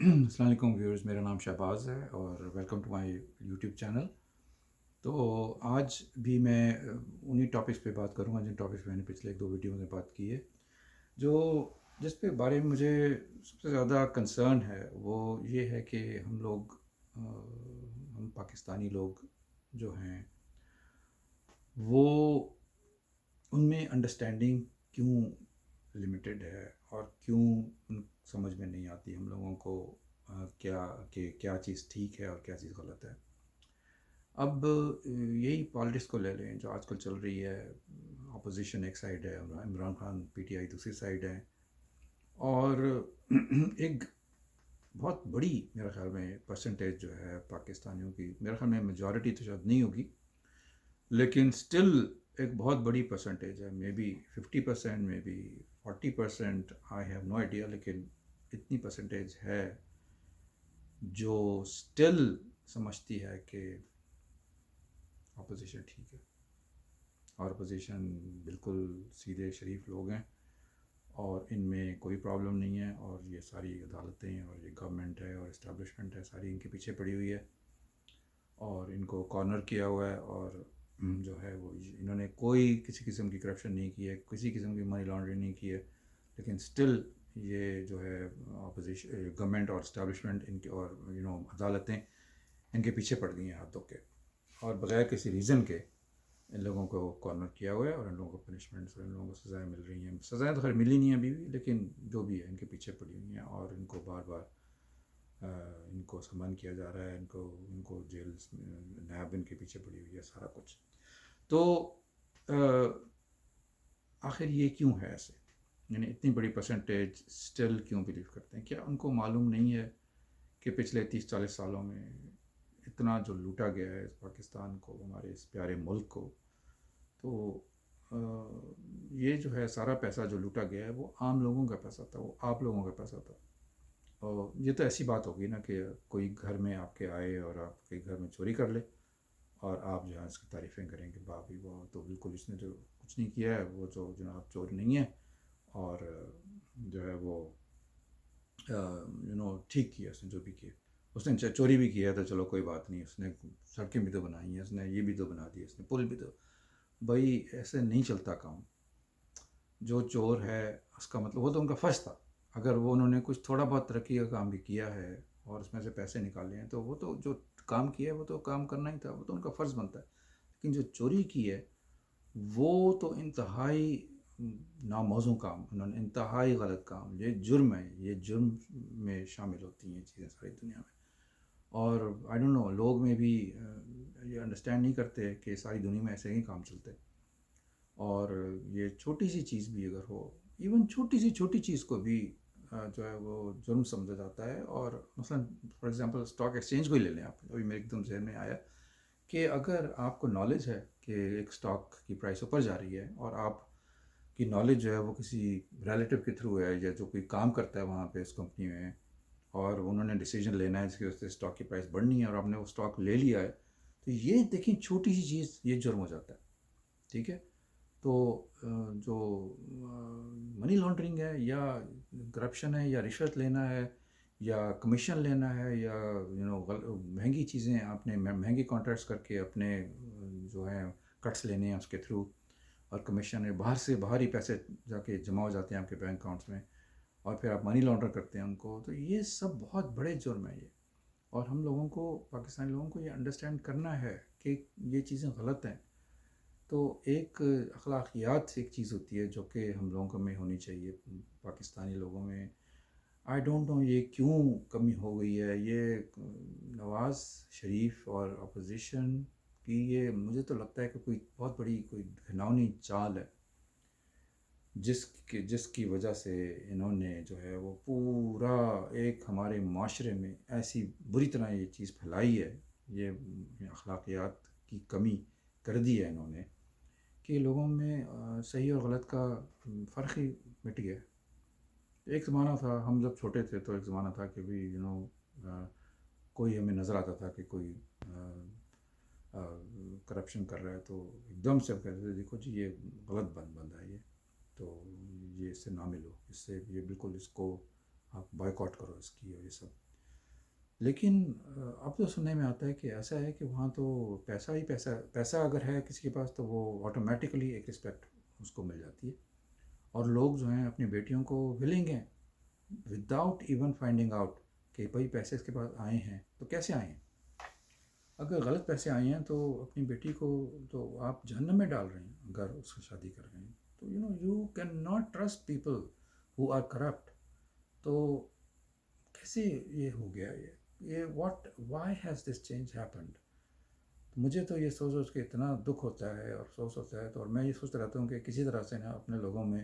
अस्सलाम वालेकुम व्यूअर्स, मेरा नाम शहबाज़ है और welcome to my YouTube channel. तो आज भी मैं उन्हीं टॉपिक्स पे बात करूँगा जिन टॉपिक्स पे मैंने पिछले एक दो वीडियो में बात की है। जो जिस पे बारे में मुझे सबसे ज़्यादा कंसर्न है वो ये है कि हम पाकिस्तानी लोग जो हैं वो उनमें अंडरस्टैंडिंग क्यों लिमिटेड है और क्यों उन समझ में नहीं आती हम लोगों को क्या कि क्या चीज़ ठीक है और क्या चीज़ गलत है। अब यही पॉलिटिक्स को ले लें जो आजकल चल रही है। अपोजिशन एक साइड है, इमरान खान पीटीआई दूसरी साइड है, और एक बहुत बड़ी मेरे ख्याल में परसेंटेज जो है पाकिस्तानियों की, मेरे ख्याल में मेजॉरिटी तो शायद नहीं होगी लेकिन स्टिल एक बहुत बड़ी परसेंटेज है, maybe 50%, maybe 40%, I have no idea, लेकिन इतनी परसेंटेज है जो स्टिल समझती है कि अपोजिशन ठीक है और अपोजिशन बिल्कुल सीधे शरीफ लोग हैं और इनमें कोई प्रॉब्लम नहीं है, और ये सारी अदालतें और ये गवर्नमेंट है और इस्टेब्लिशमेंट है सारी इनके पीछे पड़ी हुई है और इनको कॉर्नर किया हुआ है। और जो है वो इन्होंने कोई किसी किस्म की करप्शन नहीं की है, किसी किस्म की मनी लॉन्ड्रिंग नहीं की है, लेकिन स्टिल ये जो है अपोजिशन गवर्नमेंट और इस्टेब्लिशमेंट इनके और अदालतें इनके पीछे पड़ गई हैं हाथ धो के, और बग़ैर किसी रीज़न के इन लोगों को कॉर्नर किया हुआ है और इन लोगों को पनिशमेंट्स और इन लोगों को सज़ाएँ मिल रही हैं। सज़ाएँ तो खैर मिली नहीं है अभी भी, लेकिन जो भी है इनके पीछे पड़ी हुई हैं और इनको बार बार इनको सम्मान किया जा रहा है, इनको इनको जेल नैब इनके पीछे पड़ी हुई है सारा कुछ। तो आखिर ये क्यों है ऐसे, यानी इतनी बड़ी परसेंटेज स्टिल क्यों बिलीव करते हैं? क्या उनको मालूम नहीं है कि पिछले 30-40 सालों में इतना जो लूटा गया है इस पाकिस्तान को, हमारे इस प्यारे मुल्क को? तो ये जो है सारा पैसा जो लूटा गया है वो आम लोगों का पैसा था, वो आप लोगों का पैसा था। और ये तो ऐसी बात होगी ना कि कोई घर में आपके आए और आपके घर में चोरी कर ले और आप जो है उसकी तारीफ़ें करेंगे, वाह भी वाह, तो बिल्कुल इसने तो कुछ नहीं किया है, वो जो जनाब चोर नहीं है, और जो है वो ठीक किया उसने जो भी किया। उसने चोरी भी किया है तो चलो कोई बात नहीं, उसने सड़कें भी तो बनाई हैं, उसने ये भी तो बना दिया, उसने पुल भी तो। भाई ऐसे नहीं चलता काम। जो चोर है उसका मतलब वो तो उनका फ़र्ज़ था, अगर वो उन्होंने कुछ थोड़ा बहुत तरक्की का काम भी किया है और उसमें से पैसे निकाले हैं तो वो तो जो काम किया है वो तो काम करना ही था, वो तो उनका फ़र्ज़ बनता है। लेकिन जो चोरी की है वो तो इंतहाई नामौज़ूद काम, उन्होंने इंतहाई गलत काम, ये जुर्म है, ये जुर्म में शामिल होती हैं चीज़ें सारी दुनिया में। और आई डोंट नो, लोग में भी ये अंडरस्टैंड नहीं करते कि सारी दुनिया में ऐसे ही काम चलते हैं। और ये छोटी सी चीज़ भी अगर हो, इवन छोटी सी छोटी चीज़ को भी जो है वो जुर्म समझा जाता है। और मसलन फॉर एग्जांपल स्टॉक एक्सचेंज को ही ले लें आप, अभी मेरे एकदम जहन में आया कि अगर आपको नॉलेज है कि एक स्टॉक की प्राइस ऊपर जा रही है और आप की नॉलेज जो है वो किसी रिलेटिव के थ्रू है या जो कोई काम करता है वहाँ पे उस कंपनी में, और उन्होंने डिसीजन लेना है जिसकी वजह से स्टॉक की प्राइस बढ़नी है और आपने वो स्टॉक ले लिया है, तो ये देखिए छोटी सी चीज़, ये जुर्म हो जाता है। ठीक है। तो जो मनी लॉन्ड्रिंग है या करप्शन है या रिश्वत लेना है या कमीशन लेना है या महंगी चीज़ें आपने महंगे कॉन्ट्रैक्ट्स करके अपने जो है कट्स लेने हैं उसके थ्रू, और कमीशन है बाहर से बाहर ही पैसे जाके जमा हो जाते हैं आपके बैंक अकाउंट्स में, और फिर आप मनी लॉन्डर करते हैं उनको, तो ये सब बहुत बड़े जुर्म है ये। और हम लोगों को, पाकिस्तानी लोगों को ये अंडरस्टैंड करना है कि ये चीज़ें गलत हैं। तो एक अखलाकियात एक चीज़ होती है जो कि हम लोगों में होनी चाहिए, पाकिस्तानी लोगों में। आई डोंट नो ये क्यों कमी हो गई है, ये नवाज़ शरीफ और अपोजिशन की, ये मुझे तो लगता है कि कोई बहुत बड़ी कोई घिनौनी चाल है जिसकी वजह से इन्होंने जो है वो पूरा एक हमारे माशरे में ऐसी बुरी तरह ये चीज़ फैलाई है, ये अखलाकियात की कमी कर दी है इन्होंने कि लोगों में सही और गलत का फ़र्क ही मिट गया। एक ज़माना था, हम जब छोटे थे तो एक ज़माना था कि भी कोई हमें नज़र आता था कि कोई करप्शन कर रहा है तो एकदम से हम कहते थे देखो जी ये गलत बंदा है, ये तो ये इससे ना मिलो, इससे ये बिल्कुल इसको आप बॉयकॉट करो इसकी और ये सब। لیکن اب تو سننے میں آتا ہے کہ ایسا ہے کہ وہاں تو پیسہ ہی پیسہ، پیسہ اگر ہے کسی کے پاس تو وہ آٹومیٹیکلی ایک رسپیکٹ اس کو مل جاتی ہے، اور لوگ جو ہیں اپنی بیٹیوں کو ولنگ ہیں وداؤٹ ایون فائنڈنگ آؤٹ کہ بھائی پیسے اس کے پاس آئے ہیں تو کیسے آئے ہیں. اگر غلط پیسے آئے ہیں تو اپنی بیٹی کو تو آپ جہنم میں ڈال رہے ہیں اگر اس سے شادی کر رہے ہیں. تو you can not trust people who are corrupt. تو کیسے یہ ہو گیا یہ what why has this change happened. مجھے تو یہ سوچ سوچ کے اتنا دکھ ہوتا ہے اور افسوس ہوتا ہے. تو اور میں یہ سوچتا رہتا ہوں کہ کسی طرح سے نا اپنے لوگوں میں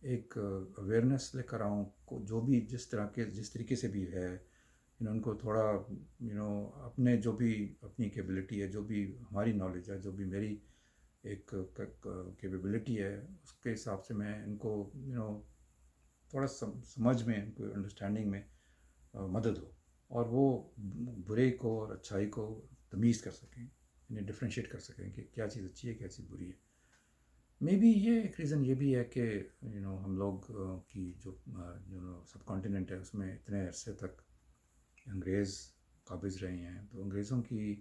ایک اویئرنیس لے کر آؤں جو بھی جس طریقے سے بھی ہے ان کو تھوڑا اپنے جو بھی اپنی کیپبلٹی ہے، جو بھی ہماری نالج ہے، جو بھی میری ایک کیپبلٹی ہے، اس کے حساب سے میں ان کو تھوڑا سمجھ میں، ان کو انڈرسٹینڈنگ میں مدد ہو، اور وہ برے کو اور اچھائی کو تمیز کر سکیں، انہیں ڈفرینشیٹ کر سکیں کہ کیا چیز اچھی ہے کیا چیز بری ہے. مے بی یہ ایک ریزن یہ بھی ہے کہ ہم لوگ کی جو سب کانٹیننٹ ہے اس میں اتنے عرصے تک انگریز قابض رہے ہیں. تو انگریزوں کی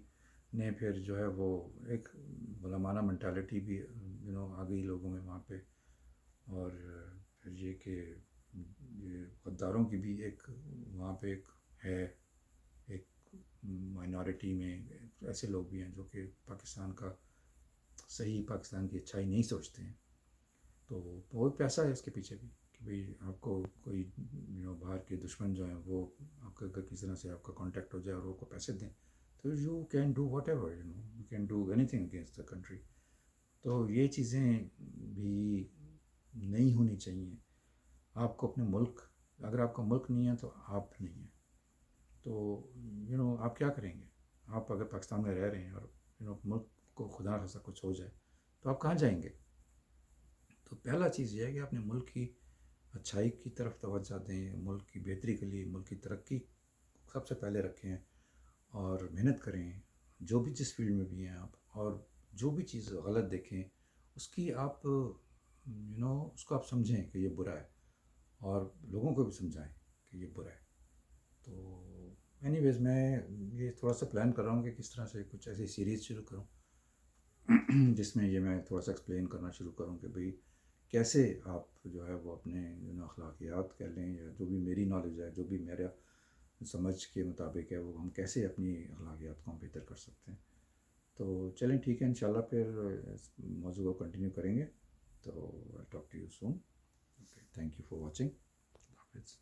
نے پھر جو ہے وہ ایک غلامانہ مینٹالٹی بھی آ گئی لوگوں میں وہاں پہ. اور پھر یہ کہ یہ غداروں کی بھی ایک وہاں پہ ایک ہے، ایک مائنارٹی میں ایسے لوگ بھی ہیں جو کہ پاکستان کا صحیح، پاکستان کی اچھائی نہیں سوچتے ہیں. تو بہت پیسہ ہے اس کے پیچھے بھی کہ بھئی آپ کو کوئی باہر کے دشمن جو ہیں وہ آپ کا اگر کسی طرح سے آپ کا کانٹیکٹ ہو جائے اور وہ کو پیسے دیں تو you can do what ever you can do any thing against the country. تو یہ چیزیں بھی نہیں ہونی چاہیے. آپ کو اپنے ملک، اگر آپ کا ملک نہیں ہے تو آپ نہیں ہیں. تو آپ کیا کریں گے؟ آپ اگر پاکستان میں رہ رہے ہیں اور ملک کو خدا نخواستہ کچھ ہو جائے تو آپ کہاں جائیں گے؟ تو پہلا چیز یہ ہے کہ اپنے ملک کی اچھائی کی طرف توجہ دیں، ملک کی بہتری کے لیے، ملک کی ترقی سب سے پہلے رکھیں، اور محنت کریں جو بھی جس فیلڈ میں بھی ہیں آپ. اور جو بھی چیز غلط دیکھیں اس کی آپ اس کو آپ سمجھیں کہ یہ برا ہے، اور لوگوں کو بھی سمجھائیں کہ یہ برا ہے. تو اینی ویز میں یہ تھوڑا سا پلان کر رہا ہوں کہ کس طرح سے کچھ ایسی سیریز شروع کروں جس میں یہ میں تھوڑا سا ایکسپلین کرنا شروع کروں کہ بھئی کیسے آپ جو ہے وہ اپنے اخلاقیات کہہ لیں یا جو بھی میری نالج ہے، جو بھی میرا سمجھ کے مطابق ہے، وہ ہم کیسے اپنی اخلاقیات کو ہم بہتر کر سکتے ہیں. تو چلیں ٹھیک ہے، انشاءاللہ پھر اس موضوع کو کنٹینیو کریں گے. تو talk to you soon. Okay, thank you for watching. اللہ حافظ.